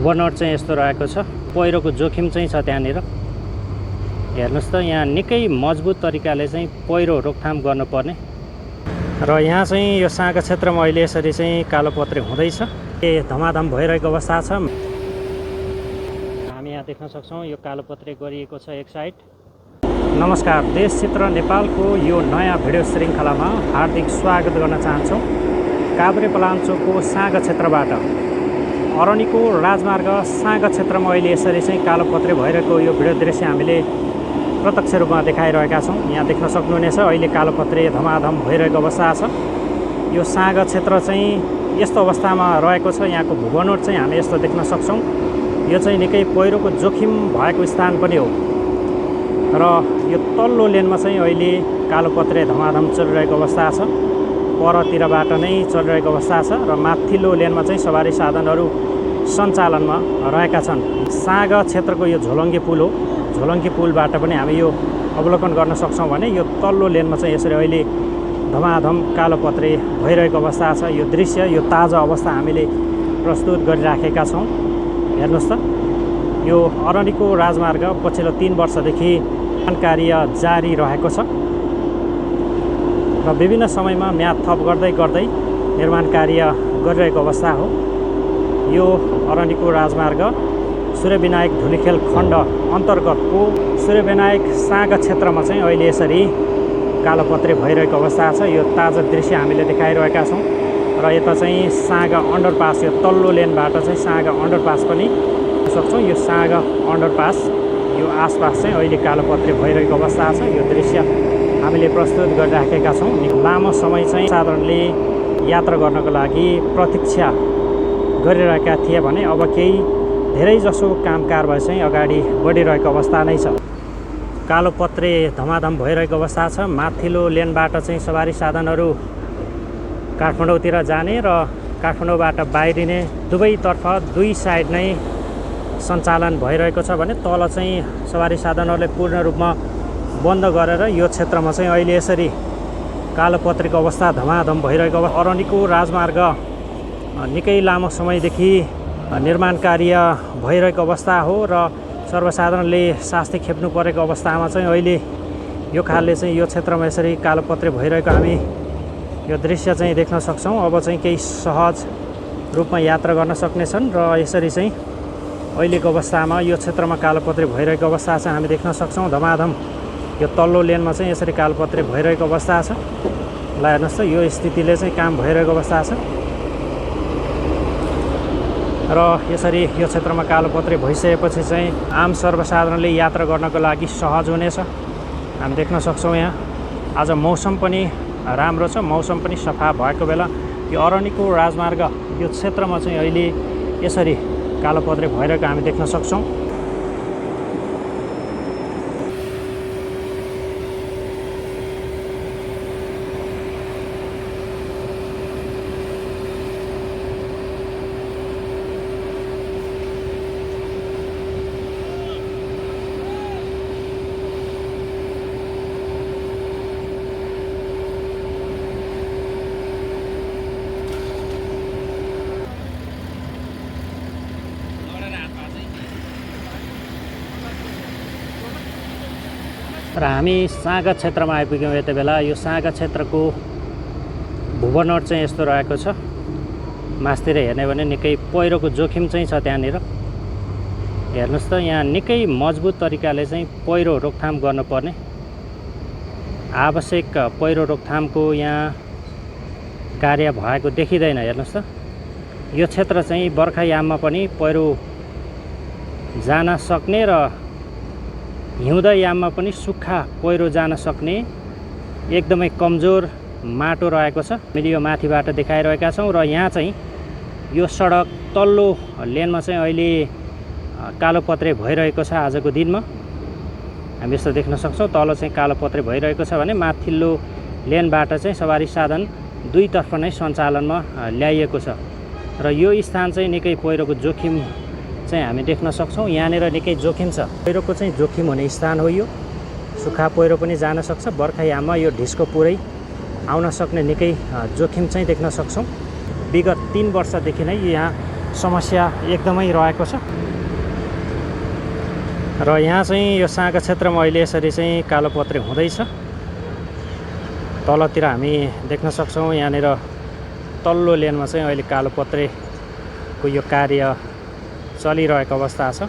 भूबनोट चाहिँ यस्तो रहेको छ। पहिरोको जोखिम चाहिँ छ त्यहाँनिर। हेर्नुहोस् त, यहाँ निकै मजबुत तरिकाले चाहिँ पहिरो रोकथाम गर्नुपर्ने र यहाँ चाहिँ यो साँगा क्षेत्रमा अहिले यसरी चाहिँ कालोपत्रे हुँदैछ। धमाधम भइरहेको अवस्था छ। हामी यहाँ देख्न सक्छौँ यो कालोपत्रे गरिएको छ एक साइड। नमस्कार, देश चित्र नेपालको यो नयाँ भिडियो श्रृङ्खलामा हार्दिक स्वागत गर्न चाहन्छौँ। काभ्रेपलाञ्चोकको साँगा क्षेत्रबाट अरनिको राजमार्ग साँगा क्षेत्रमा अहिले यसरी चाहिँ कालोपत्रे भइरहेको यो भिडियो दृश्य हामीले प्रत्यक्ष रूपमा देखाइरहेका छौँ। यहाँ देख्न सक्नुहुनेछ अहिले कालोपत्रे धमाधम भइरहेको अवस्था छ। यो साँगा क्षेत्र चाहिँ यस्तो अवस्थामा रहेको छ। यहाँको भूबनोट चाहिँ हामी यस्तो देख्न सक्छौँ। यो चाहिँ निकै पहिरोको जोखिम भएको स्थान पनि हो र यो तल्लो लेनमा चाहिँ अहिले कालोपत्रे धमाधम चलिरहेको अवस्था छ। परतिरबाट नै चलिरहेको अवस्था छ र माथिल्लो लेनमा चाहिँ सवारी साधनहरू सञ्चालनमा रहेका छन्। साँगा क्षेत्रको यो झोलङ्गे पुल हो। झोलङ्गे पुलबाट पनि हामी यो अवलोकन गर्न सक्छौँ भने यो तल्लो लेनमा चाहिँ यसरी अहिले धमाधम कालोपत्रे भइरहेको अवस्था छ। यो दृश्य, यो ताजा अवस्था हामीले प्रस्तुत गरिराखेका छौँ। हेर्नुहोस् त, यो अरनिको राजमार्ग पछिल्लो 3 वर्षदेखि कार्य जारी रहेको छ र विभिन्न समयमा म्याद थप गर्दै गर्दै निर्माण कार्य गरिरहेको अवस्था हो। यो अरनिको राजमार्ग सूर्यविनायक धुलीखेल खण्ड अन्तर्गतको सूर्यविनायक साँगा क्षेत्रमा चाहिँ अहिले यसरी कालोपत्रे भइरहेको अवस्था छ। यो ताजा दृश्य हामीले देखाइरहेका छौँ र यता चाहिँ साँगा अन्डरपास, यो तल्लो लेनबाट चाहिँ साँगा अन्डरपास पनि सक्छौँ। यो साँगा अन्डरपास यो आसपास चाहिँ अहिले कालोपत्रे भइरहेको अवस्था छ। यो दृश्य हामीले प्रस्तुत गरिराखेका छौँ। लामो समय चाहिँ साधारणले यात्रा गर्नको लागि प्रतीक्षा गरिरहेका थिए भने अब केही धेरैजसो काम कारबाही चाहिँ अगाडि बढिरहेको अवस्था नै छ। कालोपत्रे धमाधम भइरहेको अवस्था छ। माथिल्लो लेनबाट चाहिँ सवारी साधनहरू काठमाडौँतिर जाने र काठमाडौँबाट बाहिरिने दुवैतर्फ दुई साइड नै सञ्चालन भइरहेको छ भने तल चाहिँ सवारी साधनहरूले पूर्ण रूपमा बन्द गरेर यो क्षेत्रमा चाहिँ अहिले यसरी कालोपत्रेको अवस्था धमाधम भइरहेको अवस्था। अरनिको राजमार्ग निकै लामो समयदेखि निर्माण कार्य भइरहेको अवस्था हो र सर्वसाधारणले शास्ति खेप्नु परेको अवस्थामा चाहिँ अहिले यो खालले चाहिँ यो क्षेत्रमा यसरी कालोपत्रे भइरहेको हामी यो दृश्य चाहिँ देख्न सक्छौँ। अब चाहिँ केही सहज रूपमा यात्रा गर्न सक्नेछन् र यसरी चाहिँ अहिलेको अवस्थामा यो क्षेत्रमा कालोपत्रे भइरहेको अवस्था चाहिँ हामी देख्न सक्छौँ। धमाधम यो तल्लो लेनमा चाहिँ यसरी कालोपत्रे भइरहेको अवस्था छ। ल हेर्नुहोस् त, यो स्थितिले चाहिँ काम भइरहेको अवस्था छ र यसरी यो क्षेत्रमा कालोपत्रे भइसकेपछि चाहिँ आम सर्वसाधारणले यात्रा गर्नको लागि सहज हुनेछ। हामी देख्न सक्छौँ यहाँ आज मौसम पनि राम्रो छ। मौसम पनि सफा भएको बेला यो अरनिको राजमार्ग यो क्षेत्रमा चाहिँ अहिले यसरी कालोपत्रे भइरहेको हामी देख्न सक्छौँ। र हामी साँगा क्षेत्रमा आइपुग्यौँ। यति बेला यो साँगा क्षेत्रको भूबनोट चाहिँ यस्तो रहेको छ। मास्तिर हेर्ने भने निकै पहिरोको जोखिम चाहिँ छ त्यहाँनिर। हेर्नुहोस् त, यहाँ निकै मजबुत तरिकाले चाहिँ पहिरो रोकथाम गर्नुपर्ने आवश्यक पहिरो रोकथामको यहाँ कार्य भएको देखिँदैन। हेर्नुहोस् त, यो क्षेत्र चाहिँ बर्खायाममा पनि पहिरो जान सक्ने र हिउँदयाममा पनि सुक्खा पहिरो जान सक्ने एकदमै कमजोर माटो रहेको छ। हामीले यो माथिबाट देखाइरहेका छौँ र यहाँ चाहिँ यो सडक तल्लो लेनमा चाहिँ अहिले कालोपत्रे भइरहेको छ। आजको दिनमा हामी यस्तो देख्न सक्छौँ। तल चाहिँ कालोपत्रे भइरहेको छ भने माथिल्लो लेनबाट चाहिँ सवारी साधन दुईतर्फ नै सञ्चालनमा ल्याइएको छ र यो स्थान चाहिँ निकै पहिरोको जोखिम चाहिँ हामी देख्न सक्छौँ। यहाँनिर निकै जोखिम छ। पहिरोको चाहिँ जोखिम हुने स्थान हो यो। सुक्खा पहिरो पनि जान सक्छ। बर्खायाममा यो ढिस्को पुरै आउन सक्ने निकै जोखिम चाहिँ देख्न सक्छौँ। विगत 3 वर्षदेखि नै यहाँ समस्या एकदमै रहेको छ। र यहाँ चाहिँ यो साँगा क्षेत्रमा अहिले यसरी चाहिँ कालोपत्रे हुँदैछ। तलतिर हामी देख्न सक्छौँ यहाँनिर तल्लो लेनमा चाहिँ अहिले कालोपत्रेको यो कार्य चलिरहेको अवस्था छ।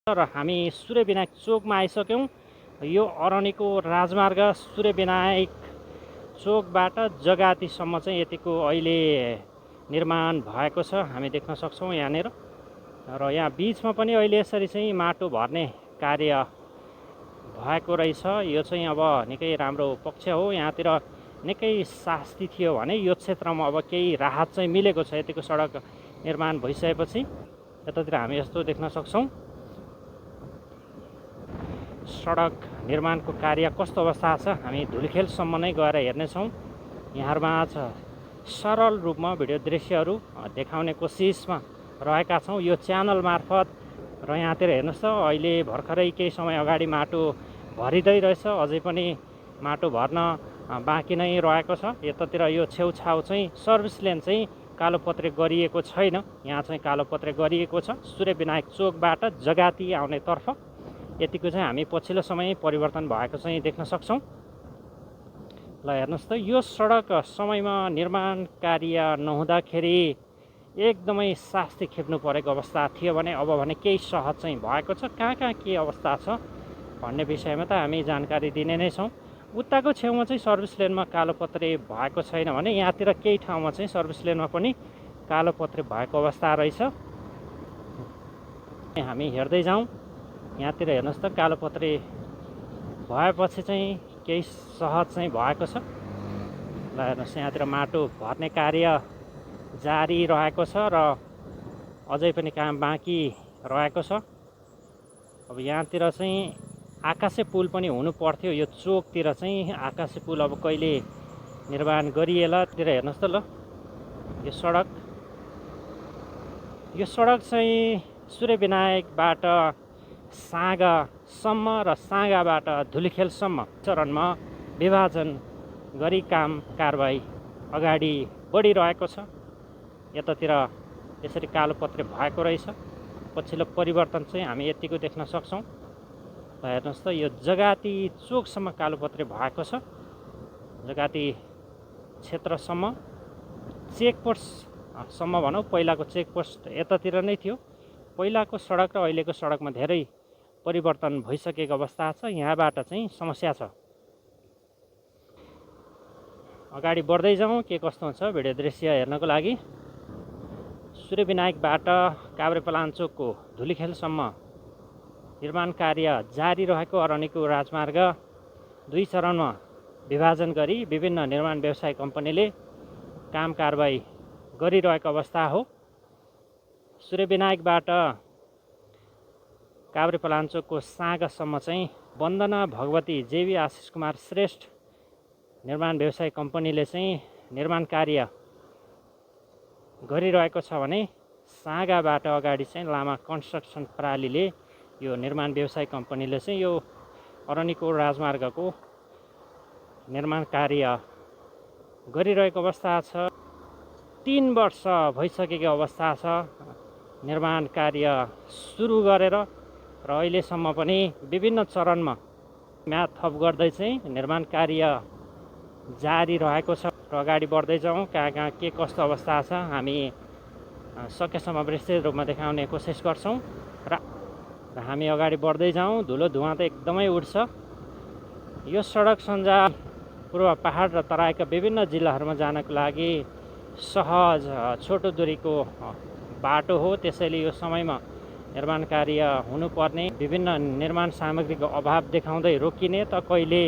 र हामी सूर्यविनायक चोकमा आइसक्यौँ। यो अरनिको राजमार्ग सूर्यविनायक चोकबाट जगातीसम्म चाहिँ यतिको अहिले निर्माण भएको छ, हामी देख्न सक्छौँ यहाँनिर। र यहाँ बिचमा पनि अहिले यसरी चाहिँ माटो भर्ने कार्य भएको रहेछ। यो चाहिँ अब निकै राम्रो पक्ष हो। यहाँतिर निकै शास्ति थियो भने यो क्षेत्रमा अब केही राहत चाहिँ मिलेको छ यतिको सडक निर्माण भइसकेपछि। यतातिर हामी यस्तो देख्न सक्छौँ सडक निर्माणको कार्य कस्तो अवस्था छ। हामी धुलिखेलसम्म नै गएर हेर्नेछौँ। यहाँहरूमाझ सरल रूपमा भिडियो दृश्यहरू देखाउने कोसिसमा रहेका छौँ यो च्यानल मार्फत। र यहाँतिर हेर्नुहोस् त अहिले भर्खरै केही समय अगाडि माटो भरिँदै रहेछ, अझै पनि माटो भर्न बाँकी नै रहेको छ। यतातिर यो छेउछाउ चाहिँ सर्भिस लेन चाहिँ कालोपत्रे गरिएको छैन, यहाँ चाहिँ कालोपत्रे गरिएको छ सूर्यविनायक चोकबाट जगाती आउनेतर्फ। यतिको चाहिँ हामी पछिल्लो समय परिवर्तन भएको चाहिँ देख्न सक्छौँ। ल हेर्नुहोस् त यो सडक समयमा निर्माण कार्य नहुँदाखेरि एकदमै शास्ति खेप्नु परेको अवस्था थियो भने अब भने केही सहज चाहिँ भएको छ। कहाँ कहाँ के अवस्था छ भन्ने विषयमा त हामी जानकारी दिने नै छौँ। उताको छेउमा चाहिँ सर्भिस लेनमा कालोपत्रे भएको छैन भने यहाँतिर केही ठाउँमा चाहिँ सर्भिस लेनमा पनि कालोपत्रे भएको अवस्था रहेछ। हामी हेर्दै जाउँ। यहाँतिर हेर्नुहोस् त कालोपत्रे भएपछि चाहिँ केही सहज चाहिँ भएको छ। ल हेर्नुहोस् यहाँतिर माटो भर्ने कार्य जारी रहेको छ र अझै पनि काम बाँकी रहेको छ। अब यहाँतिर चाहिँ आकाशे पुल पनि हुनु पर्थ्यो। यो चोकतिर चाहिँ आकाशे पुल अब कहिले निर्माण गरिएला। तिर हेर्नुहोस् त ल यो सडक चाहिँ सूर्यविनायकबाट साँगासम्म र साँगाबाट धुलिखेलसम्म चरणमा विभाजन गरी काम कारबाही अगाडि बढिरहेको छ। यतातिर यसरी कालोपत्रे भएको रहेछ। पछिल्लो परिवर्तन चाहिँ हामी यतिको देख्न सक्छौँ। हेर्नुहोस् त यो जगाती चोकसम्म कालोपत्रे भएको छ। जगाती क्षेत्रसम्म चेकपोस्टसम्म भनौँ, पहिलाको चेकपोस्ट यतातिर नै थियो। पहिलाको सडक र अहिलेको सडकमा धेरै परिवर्तन भइसकेको अवस्था छ। यहाँबाट चाहिँ समस्या छ। अगाडि बढ्दै जाउँ के कस्तो हुन्छ भिडियो दृश्य हेर्नको लागि। सूर्यविनायकबाट काभ्रेपलाञ्चोकको धुलिखेलसम्म निर्माण कार्य जारी रहेको अरनिको राजमार्ग 2 चरणमा विभाजन गरी विभिन्न निर्माण व्यवसाय कम्पनीले काम कारबाही गरिरहेको अवस्था हो। सूर्यविनायकबाट काभ्रेपलाञ्चोकको साँगासम्म चाहिँ वन्दना भगवती जेवी आशिष कुमार श्रेष्ठ निर्माण व्यवसाय कम्पनीले चाहिँ निर्माण कार्य गरिरहेको छ भने साँगाबाट अगाडि चाहिँ लामा कन्स्ट्रक्सन प्रणालीले यो निर्माण व्यवसाय कम्पनीले चाहिँ यो अरनिको राजमार्गको निर्माण कार्य गरिरहेको अवस्था छ। 3 वर्ष भइसकेको अवस्था छ निर्माण कार्य सुरु गरेर, र अहिलेसम्म पनि विभिन्न चरणमा म्याद थप गर्दै चाहिँ निर्माण कार्य जारी रहेको छ र अगाडि बढ्दै जाउँ। कहाँ कहाँ के कस्तो अवस्था छ हामी सकेसम्म विस्तृत रूपमा देखाउने कोसिस गर्छौँ र हामी अगाडि बढ्दै जाउँ। धुलो धुवाँ त एकदमै उड्छ। यो सडक सञ्जाल पूर्व पहाड र तराईका विभिन्न जिल्लाहरूमा जानको लागि सहज छोटो दूरीको बाटो हो। त्यसैले यो समयमा निर्माण कार्य हुनुपर्ने, विभिन्न निर्माण सामग्रीको अभाव देखाउँदै रोकिने त कहिले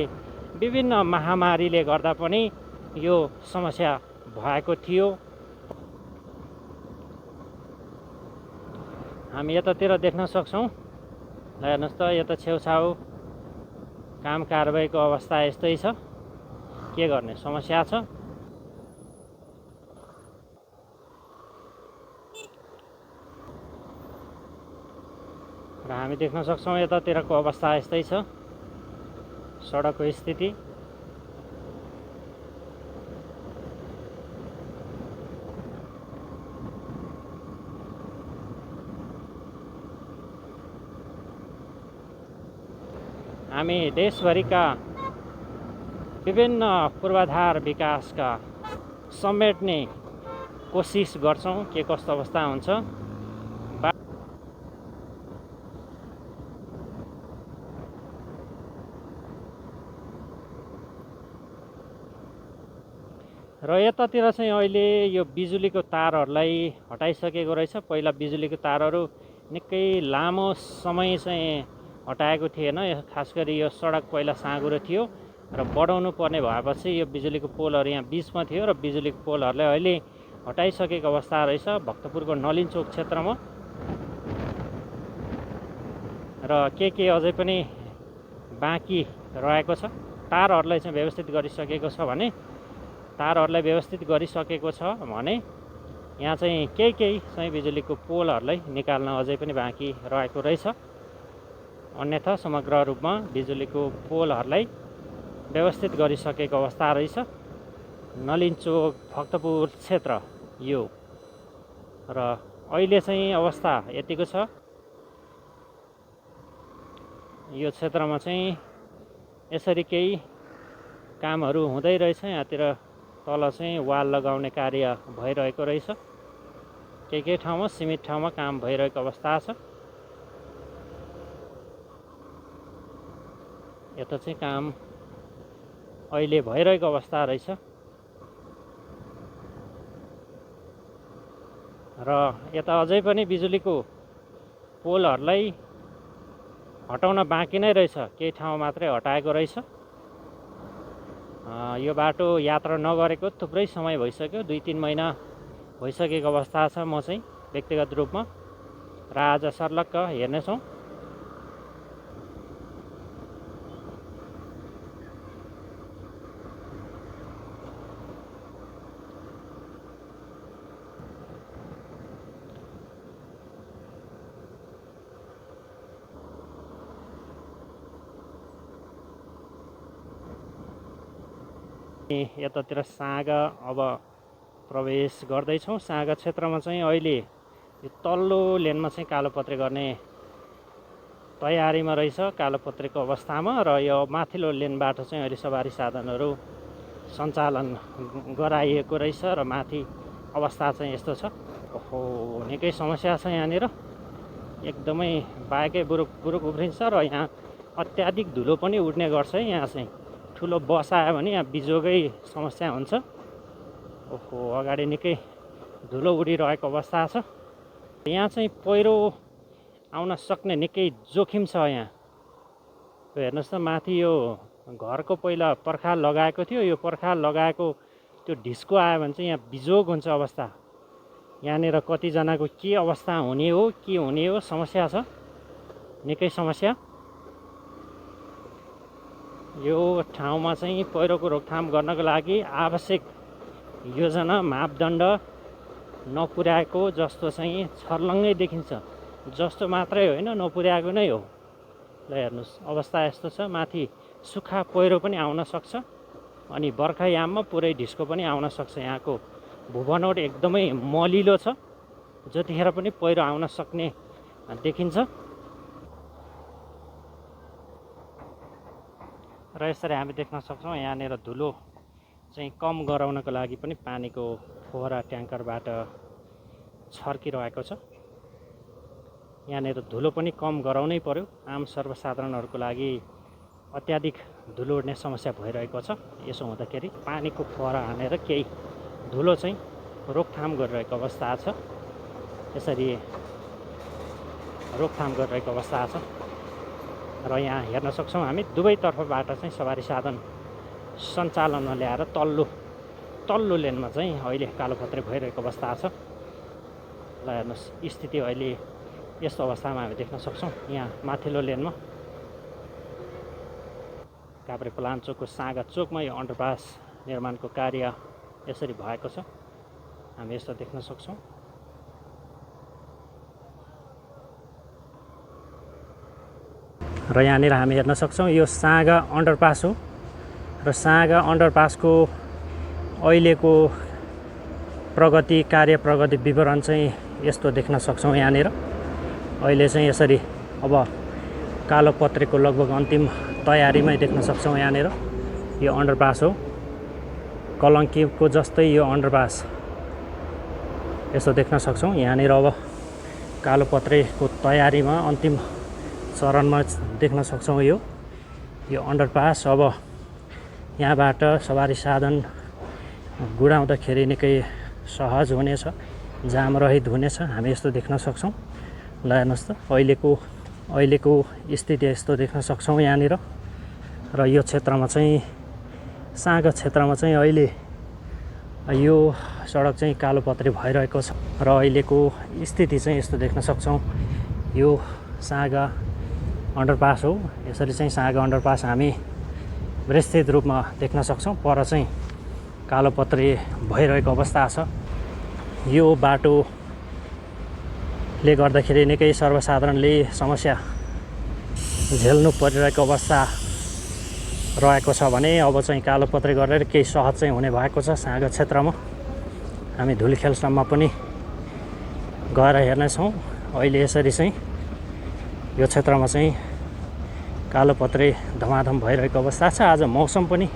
विभिन्न महामारीले गर्दा पनि यो समस्या भएको थियो। हामी यतातिर देख्न सक्छौँ। हेर्नुहोस् त, यता छेउछाउ काम कारबाहीको अवस्था यस्तै छ। के गर्ने, समस्या छ। र हामी देख्न सक्छौँ यतातिरको अवस्था यस्तै छ, सडकको स्थिति। हामी देशभरिका विभिन्न पूर्वाधार विकासका समेट्ने कोसिस गर्छौँ के कस्तो अवस्था हुन्छ। र यतातिर चाहिँ अहिले यो बिजुलीको तारहरूलाई हटाइसकेको रहेछ। पहिला बिजुलीको तारहरू निकै लामो समय चाहिँ हटाएको थिएन। खास गरी यो सडक पहिला साँघुरो थियो र बढाउनु पर्ने भएपछि यो बिजुलीको पोलहरू यहाँ बिचमा थियो र बिजुलीको पोलहरूलाई अहिले हटाइसकेको अवस्था रहेछ भक्तपुरको नलिनचोक क्षेत्रमा। र के अझै पनि बाँकी रहेको छ। तारहरूलाई चाहिँ व्यवस्थित गरिसकेको छ भने यहाँ चाहिँ केही चाहिँ बिजुलीको पोलहरूलाई निकाल्न अझै पनि बाँकी रहेको रहेछ। अन्यथा समग्र रूपमा बिजुलीको पोलहरूलाई व्यवस्थित गरिसकेको अवस्था रहेछ नलिनचोक भक्तपुर क्षेत्र यो। र अहिले चाहिँ अवस्था यतिको छ। यो क्षेत्रमा चाहिँ यसरी केही कामहरू हुँदै रहेछ। यहाँतिर तल चाहिँ वाल लगाउने कार्य भइरहेको रहेछ। केही ठाउँमा सीमित ठाउँमा काम भइरहेको अवस्था छ। यता चाहिँ काम अहिले भइरहेको अवस्था रहेछ। र यता अझै पनि बिजुलीको पोलहरूलाई हटाउन बाँकी नै रहेछ। केही ठाउँ मात्रै हटाएको रहेछ। यो बाटो यात्रा नगरेको थुप्रै समय भइसक्यो, 2-3 महिना भइसकेको अवस्था छ। म चाहिँ व्यक्तिगत रूपमा र आज सर्लक्क हेर्नेछौँ। यतातिर साँगा अब प्रवेश गर्दैछौँ। साँगा क्षेत्रमा चाहिँ अहिले यो तल्लो लेनमा चाहिँ कालोपत्रे गर्ने तयारीमा रहेछ, कालोपत्रेको अवस्थामा। र यो माथिल्लो लेनबाट चाहिँ अहिले सवारी साधनहरू सञ्चालन गराइएको रहेछ र माथि अवस्था चाहिँ यस्तो छ। ओहो, निकै समस्या छ यहाँनिर। एकदमै बाइकै बुरुक उफ्रिन्छ र यहाँ अत्याधिक धुलो पनि उड्ने गर्छ। यहाँ चाहिँ ठुलो बस आयो भने यहाँ बिजोगै समस्या हुन्छ। ओहो, अगाडि निकै धुलो उडिरहेको अवस्था छ। यहाँ चाहिँ पहिरो आउन सक्ने निकै जोखिम छ। यहाँ हेर्नुहोस् त, माथि यो घरको पहिला पर्खाल लगाएको थियो। यो पर्खाल लगाएको त्यो ढिस्को आयो भने चाहिँ यहाँ बिजोग हुन्छ अवस्था। यहाँनिर कतिजनाको के अवस्था हुने हो समस्या छ, निकै समस्या। यो ठाउँमा चाहिँ पहिरोको रोकथाम गर्नको लागि आवश्यक योजना मापदण्ड नपुर्याएको जस्तो चाहिँ छर्लङ्गै देखिन्छ। जस्तो मात्रै होइन, नपुर्याएको नै हो। ल हेर्नुहोस्, अवस्था यस्तो छ। माथि सुक्खा पहिरो पनि आउन सक्छ। अनि बर्खायाममा पुरै ढिस्को पनि आउन सक्छ। यहाँको भूबनोट एकदमै मलिलो छ, जतिखेर पनि पहिरो आउन सक्ने देखिन्छ। र यसरी हामी देख्न सक्छौँ यहाँनिर धुलो चाहिँ कम गराउनको लागि पनि पानीको फोहरा ट्याङ्करबाट छर्किरहेको छ। यहाँनिर धुलो पनि कम गराउनै पर्यो। आम सर्वसाधारणहरूको लागि अत्याधिक धुलो उड्ने समस्या भइरहेको छ। यसो हुँदाखेरि पानीको फोहरा हानेर केही धुलो चाहिँ रोकथाम गरिरहेको अवस्था छ। यसरी रोकथाम गरिरहेको अवस्था छ। र यहाँ हेर्न सक्छौँ हामी दुवैतर्फबाट चाहिँ सवारी साधन सञ्चालनमा ल्याएर तल्लो लेनमा चाहिँ अहिले कालोपत्रे भइरहेको अवस्था छ। ल हेर्नुहोस्, स्थिति अहिले यस्तो अवस्थामा हामी देख्न सक्छौँ। यहाँ माथिल्लो लेनमा काभ्रेपलाञ्चोकको सागा चोकमा यो अन्डरपास निर्माणको कार्य यसरी भएको छ, हामी यस्तो देख्न सक्छौँ। र यहाँनिर हामी हेर्न सक्छौँ यो सागा अन्डरपास हो र सागा अन्डरपासको अहिलेको कार्य प्रगति विवरण चाहिँ यस्तो देख्न सक्छौँ। यहाँनिर अहिले चाहिँ यसरी अब कालोपत्रेको लगभग अन्तिम तयारीमै देख्न सक्छौँ। यहाँनिर यो अन्डरपास हो, कलङ्कीको जस्तै यो अन्डरपास यस्तो देख्न सक्छौँ। यहाँनिर अब कालोपत्रेको तयारीमा अन्तिम चरणमा देख्न सक्छौँ। यो अन्डरपास अब यहाँबाट सवारी साधन गुडाउँदाखेरि निकै सहज हुनेछ, जाम रहित हुनेछ, हामी यस्तो देख्न सक्छौँ। ल हेर्नुहोस् त अहिलेको स्थिति यस्तो देख्न सक्छौँ यहाँनिर। र यो क्षेत्रमा चाहिँ सागा क्षेत्रमा चाहिँ अहिले यो सडक चाहिँ कालोपत्रे भइरहेको छ र अहिलेको स्थिति चाहिँ यस्तो देख्न सक्छौँ। यो सागा अन्डरपास हो। यसरी चाहिँ सागा अन्डरपास हामी विस्तृत रूपमा देख्न सक्छौँ। पर चाहिँ कालोपत्रे भइरहेको अवस्था छ। यो बाटोले गर्दाखेरि निकै सर्वसाधारणले समस्या झेल्नु परिरहेको अवस्था रहेको छ भने अब चाहिँ कालोपत्रे गरेर केही सहज चाहिँ हुने भएको छ। सागा क्षेत्रमा हामी धुलिखेलसम्म पनि गएर हेर्नेछौँ। अहिले यसरी चाहिँ यो क्षेत्रमा चाहिँ कालोपत्रे धमाधम भइरहेको अवस्था छ। आज मौसम पनि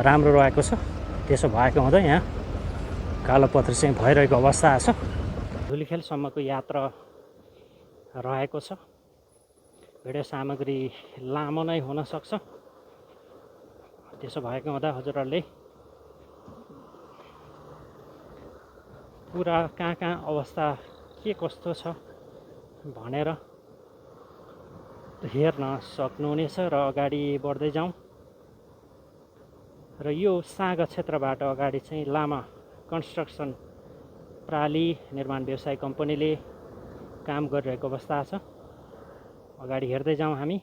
राम्रो रहेको छ, त्यसो भएको हुँदा यहाँ कालोपत्रे चाहिँ भइरहेको अवस्था छ। धुलिखेलसम्मको यात्रा रहेको छ। भिडियो सामग्री लामो नै हुनसक्छ, त्यसो भएको हुँदा हजुरहरूले पुरा कहाँ अवस्था के कस्तो छ भनेर हेर्न सक्नुहुनेछ। र अगाडि बढ्दै जाउँ। र यो सागा क्षेत्रबाट अगाडि चाहिँ लामा कन्स्ट्रक्सन प्राली निर्माण व्यवसाय कम्पनीले काम गरिरहेको अवस्था छ। अगाडि हेर्दै जाउँ हामी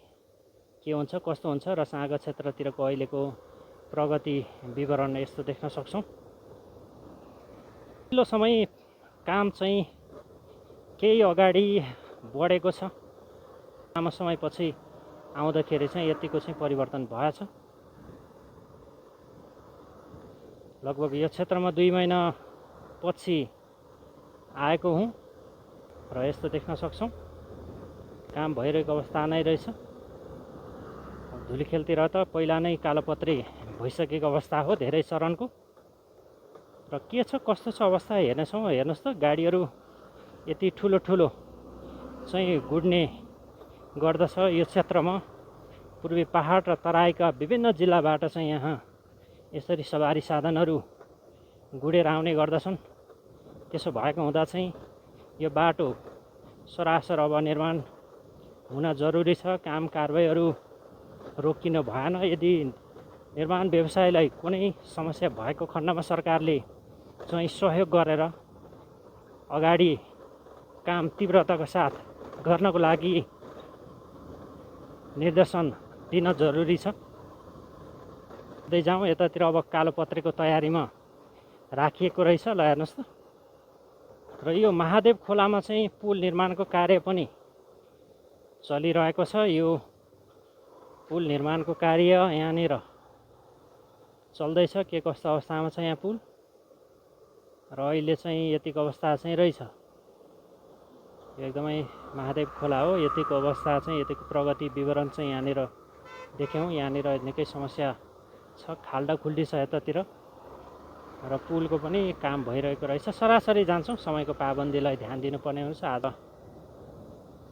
के हुन्छ कस्तो हुन्छ। र सागा क्षेत्रतिरको अहिलेको प्रगति विवरण यस्तो देख्न सक्छौँ। पछिल्लो समय काम चाहिँ केही अगाडि बढेको छ। लामो समयपछि आउँदाखेरि चाहिँ यतिको चाहिँ परिवर्तन भएछ। लगभग यो क्षेत्रमा 2 महिना पछि आएको हुँ र यस्तो देख्न सक्छौँ। काम भइरहेको अवस्था नै रहेछ। धुलिखेलतिर त पहिला नै कालोपत्रे भइसकेको अवस्था हो धेरै चरणको। र के छ कस्तो छ अवस्था हेर्नुहोस् त। गाडीहरू यति ठुलो चाहिँ गुड्ने गर्दछ यो क्षेत्रमा। पूर्वी पहाड र तराईका विभिन्न जिल्लाबाट चाहिँ यहाँ यसरी सवारी साधनहरू गुडेर आउने गर्दछन्। त्यसो भएको हुँदा चाहिँ यो बाटो सरासर अब निर्माण हुन जरुरी छ। काम कारबाहीहरू रोकिनु भएन। यदि निर्माण व्यवसायलाई कुनै समस्या भएको खण्डमा सरकारले चाहिँ सहयोग गरेर अगाडि काम तीव्रताको साथ गर्नको लागि निर्देशन दिन जरुरी छ। हुँदै जाउँ यतातिर। अब कालोपत्रेको तयारीमा राखिएको रहेछ। ल हेर्नुहोस् त। र यो महादेव खोलामा चाहिँ पुल निर्माणको कार्य पनि चलिरहेको छ। यो पुल निर्माणको कार्य यहाँनिर चल्दैछ, के कस्तो अवस्थामा छ यहाँ पुल र अहिले चाहिँ यतिको अवस्था चाहिँ रहेछ। यो एकदमै महादेव खोला हो। यतिको अवस्था चाहिँ यतिको प्रगति विवरण चाहिँ यहाँनिर देख्यौँ। यहाँनिर निकै समस्या छ, खाल्डाखुल्डी छ यतातिर र पुलको पनि काम भइरहेको रहेछ। सरासरी जान्छौँ, समयको पाबन्दीलाई ध्यान दिनुपर्ने हुन्छ। आज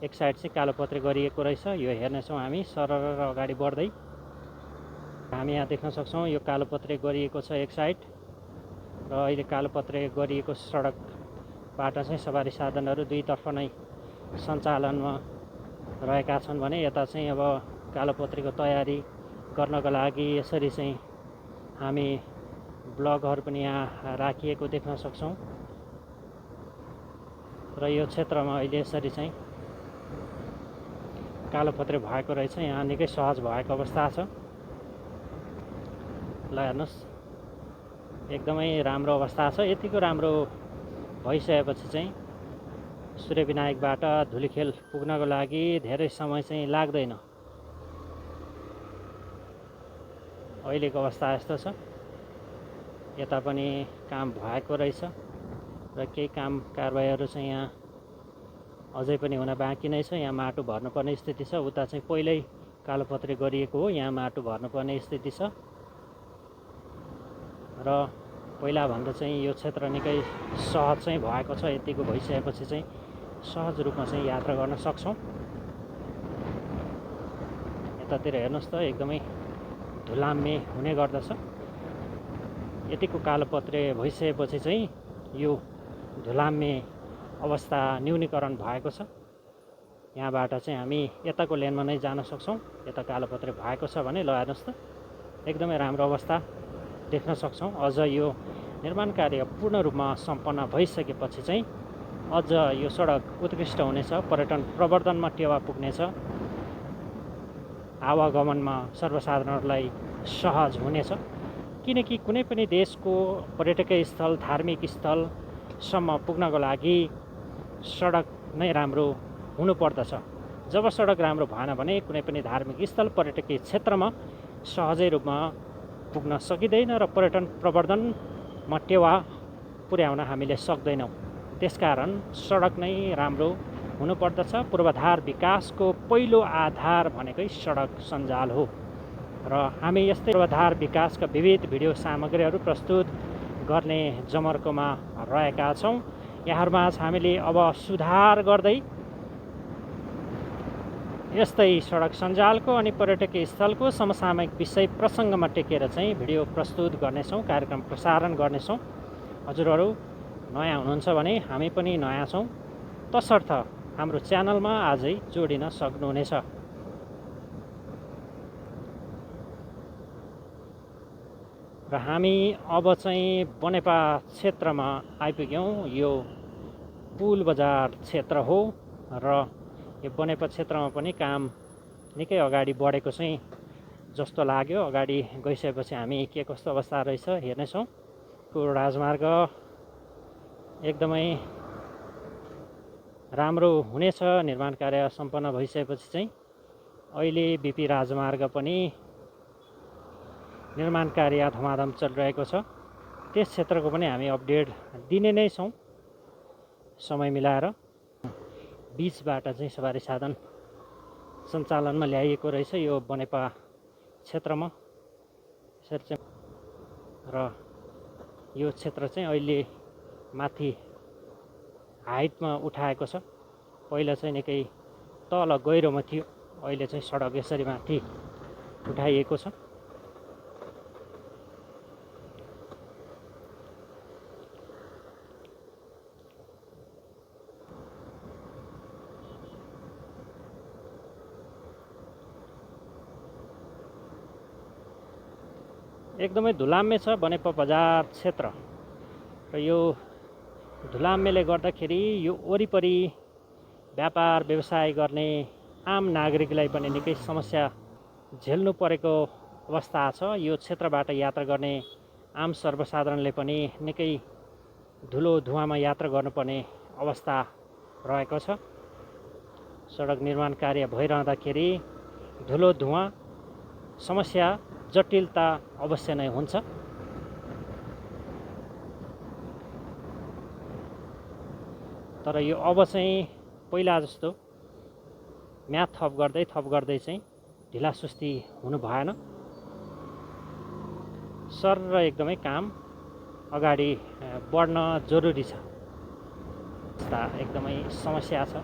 एक साइड चाहिँ कालोपत्रे गरिएको रहेछ, यो हेर्नेछौँ हामी सरर अगाडि बढ्दै। हामी यहाँ देख्न सक्छौँ यो कालोपत्रे गरिएको छ एक साइड र अहिले कालोपत्रे गरिएको सडकबाट चाहिँ सवारी साधनहरू दुईतर्फ नै सञ्चालनमा रहेका छन् भने यता चाहिँ अब कालोपत्रेको तयारी गर्नको लागि यसरी चाहिँ हामी ब्लगहरू पनि यहाँ राखिएको देख्न सक्छौँ र यो क्षेत्रमा अहिले यसरी चाहिँ कालोपत्रे भएको रहेछ। यहाँ निकै सहज भएको अवस्था छ। ल हेर्नुहोस्, एकदमै राम्रो अवस्था छ। यतिको राम्रो भइसकेपछि चाहिँ सूर्यविनायकबाट धुलीखेल पुग्नको लागि धेरै समय चाहिँ लाग्दैन। अहिलेको अवस्था यस्तो छ। यता पनि काम भएको रहेछ र केही काम कारबाहीहरू चाहिँ यहाँ अझै पनि हुन बाँकी नै छ। यहाँ माटो भर्नुपर्ने स्थिति छ। उता चाहिँ पहिल्यै कालोपत्रे गरिएको हो, यहाँ माटो भर्नुपर्ने स्थिति छ र पहिलाभन्दा चाहिँ यो क्षेत्र निकै सहज चाहिँ भएको छ। यतिको भइसकेपछि चाहिँ सहज रूपमा चाहिँ यात्रा गर्न सक्छौँ। यतातिर हेर्नुहोस् त, एकदमै धुलाम्मे हुने गर्दछ। यतिको कालोपत्रे भइसकेपछि चाहिँ यो धुलाम्मे अवस्था न्यूनीकरण भएको छ। यहाँबाट चाहिँ हामी यताको लेनमा नै जान सक्छौँ। यता कालोपत्रे भएको छ भने ल हेर्नुहोस् त, एकदमै राम्रो अवस्था देख्न सक्छौँ। अझ यो निर्माण कार्य पूर्ण रूपमा सम्पन्न भइसकेपछि चाहिँ अझ यो सडक उत्कृष्ट हुनेछ, पर्यटन प्रवर्धनमा टेवा पुग्नेछ, आवागमनमा सर्वसाधारणहरूलाई सहज हुनेछ। किनकि कुनै पनि देशको पर्यटकीय स्थल, धार्मिक स्थलसम्म पुग्नको लागि सडक नै राम्रो हुनुपर्दछ। जब सडक राम्रो भएन भने कुनै पनि धार्मिक स्थल, पर्यटकीय क्षेत्रमा सहजै रूपमा पुग्न सकिँदैन र पर्यटन प्रवर्धनमा टेवा पुर्याउन हामीले सक्दैनौँ। त्यसकारण सडक नै राम्रो हुनुपर्दछ। पूर्वाधार विकासको पहिलो आधार भनेकै सडक सञ्जाल हो र हामी यस्तै पूर्वाधार विकासका विविध भिडियो सामग्रीहरू प्रस्तुत गर्ने जमर्कोमा रहेका छौँ। यहाँहरूमाझ हामीले अब सुधार गर्दै यस्तै सडक सञ्जालको अनि पर्यटकीय स्थलको समसामयिक विषय प्रसङ्गमा टेकेर चाहिँ भिडियो प्रस्तुत गर्नेछौँ, कार्यक्रम प्रसारण गर्नेछौँ। हजुरहरू नयाँ हुनुहुन्छ भने हामी पनि नयाँ छौँ, तसर्थ हाम्रो च्यानलमा आजै जोडिन सक्नुहुनेछ। र हामी अब चाहिँ बनेपा क्षेत्रमा आइपुग्यौँ। यो पुल बजार क्षेत्र हो र यो बनेपा क्षेत्रमा पनि काम निकै अगाडि बढेको चाहिँ जस्तो लाग्यो। अगाडि गइसकेपछि हामी के कस्तो अवस्था रहेछ हेर्नेछौँ। पुल राजमार्ग एकदमै राम्रो हुनेछ निर्माण कार्य सम्पन्न भइसकेपछि चाहिँ। अहिले बिपी राजमार्ग पनि निर्माण कार्य धमाधम चलिरहेको छ। त्यस क्षेत्रको पनि हामी अपडेट दिने नै छौँ समय मिलाएर। बीचबाट चाहिँ सवारी साधन सञ्चालनमा ल्याइएको रहेछ यो बनेपा क्षेत्रमा। यसरी चाहिँ र यो क्षेत्र चाहिँ अहिले माथि हाइटमा उठाएको छ। पहिला चाहिँ निकै तल गहिरोमा थियो, अहिले चाहिँ सडक यसरी माथि उठाइएको छ। एकदमै धुलाम्मे छ बनेपा बजार क्षेत्र र यो धुलाम्मेले गर्दाखेरि यो वरिपरि व्यापार व्यवसाय गर्ने आम नागरिकलाई पनि निकै समस्या झेल्नु परेको अवस्था छ। यो क्षेत्रबाट यात्रा गर्ने आम सर्वसाधारणले पनि निकै धुलो धुवाँमा यात्रा गर्नुपर्ने अवस्था रहेको छ। सडक निर्माण कार्य भइरहँदाखेरि धुलो धुवाँ समस्या जटिलता अवश्य नै हुन्छ। तर यो अब चाहिँ पहिला जस्तो म्याथ थप गर्दै चाहिँ ढिलासुस्ती हुनु भएन। सर र एकदमै काम अगाडि बढ्न जरुरी छ। एकदमै समस्या छ।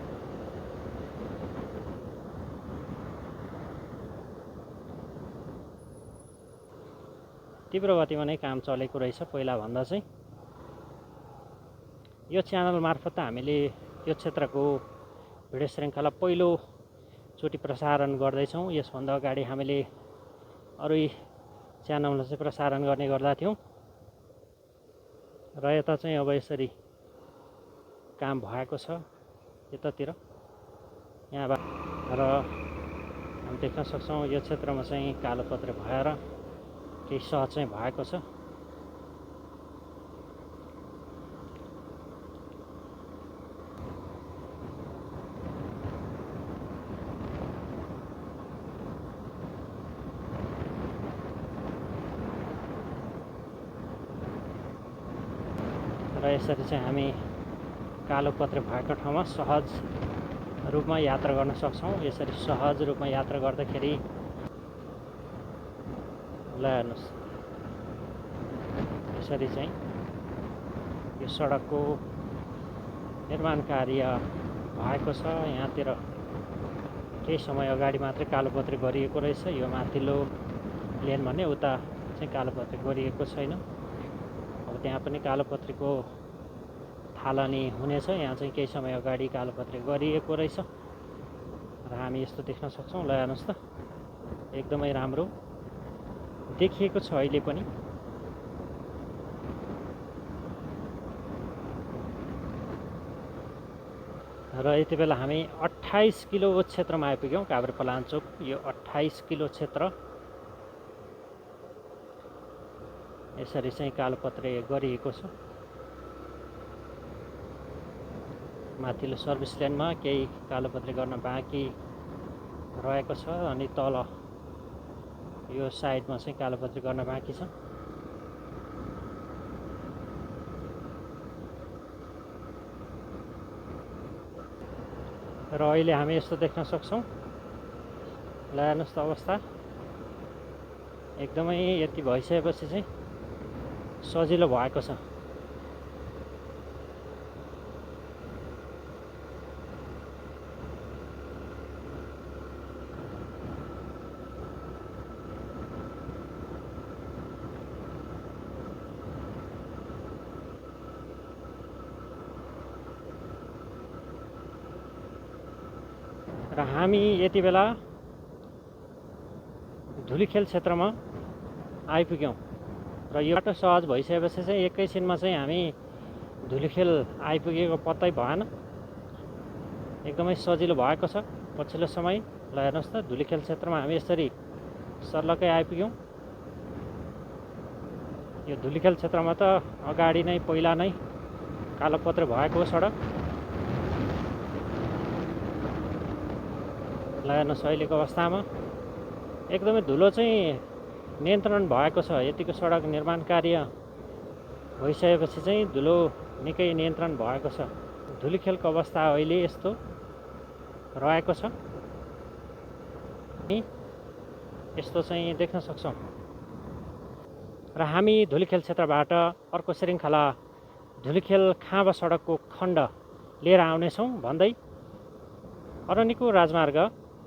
तीव्र गतिमा नै काम चलेको रहेछ पहिला भन्दा चाहिँ। यो च्यानल मार्फत हामीले यो क्षेत्रको भिडियो श्रृङ्खला पहिलोचोटि प्रसारण गर्दैछौँ। यसभन्दा अगाडि हामीले अरू च्यानलमा चाहिँ प्रसारण गर्ने गर्दा थियौँ र यता चाहिँ अब यसरी काम भएको छ यतातिर यहाँबाट र हामी देख्न सक्छौँ यो क्षेत्रमा चाहिँ कालोपत्रे भएर केही सहज चाहिँ भएको छ। र यसरी चाहिँ हामी कालोपत्रे भएको ठाउँमा सहज रूपमा यात्रा गर्न सक्छौँ। यसरी सहज रूपमा यात्रा गर्दाखेरि ल हेर्नुहोस् यसरी चाहिँ यो सडकको निर्माण कार्य भएको छ। यहाँतिर केही समय अगाडि मात्रै कालोपत्रे गरिएको रहेछ। यो माथिल्लो लेन भने उता चाहिँ कालोपत्रे गरिएको छैन। अब त्यहाँ पनि कालोपत्रेको थालनी हुनेछ। यहाँ चाहिँ केही समय अगाडि कालोपत्रे गरिएको रहेछ र हामी यस्तो देख्न सक्छौँ। ल हेर्नुहोस् त एकदमै राम्रो देखिएको छ अहिले पनि। र यति बेला हामी 28 किलो क्षेत्रमा आइपुग्यौँ। काभ्रेपलाञ्चोक यो 28 किलो क्षेत्र यसरी चाहिँ कालोपत्रे गरिएको छ। माथिल्लो सर्भिस लेनमा केही कालोपत्रे गर्न बाँकी रहेको छ अनि तल यो साइडमा चाहिँ कालोपत्रे गर्न बाँकी छ। र अहिले हामी यस्तो देख्न सक्छौँ। ल हेर्नुहोस् त अवस्था एकदमै यति भइसकेपछि चाहिँ सजिलो भएको छ। र हामी यति बेला धुलीखेल क्षेत्रमा आइपुग्यौँ र यो बाटो सहज भइसकेपछि चाहिँ एकैछिनमा चाहिँ हामी धुलीखेल आइपुगेको पत्तै भएन। एकदमै सजिलो भएको छ पछिल्लो समय। ल हेर्नुहोस् त धुलीखेल क्षेत्रमा हामी यसरी सर्लकै आइपुग्यौँ। यो धुलीखेल क्षेत्रमा त अगाडि नै पहिला नै कालोपत्रे भएको सडक। ल हेर्नुहोस् अहिलेको अवस्थामा एकदमै धुलो चाहिँ नियन्त्रण भएको छ। यतिको सडक निर्माण कार्य भइसकेपछि चाहिँ धुलो निकै नियन्त्रण भएको छ। धुलीखेलको अवस्था अहिले यस्तो रहेको छ। यस्तो चाहिँ देख्न सक्छौँ। र हामी धुलीखेल क्षेत्रबाट अर्को श्रृङ्खला धुलीखेल खाँबा सडकको खण्ड लिएर आउनेछौँ भन्दै अरनिको राजमार्ग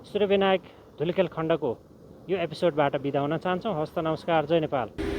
सूर्यविनायक धुलीखेल खण्डको यो एपिसोडबाट बिदा हुन चाहन्छौँ। हस्त नमस्कार, जय नेपाल।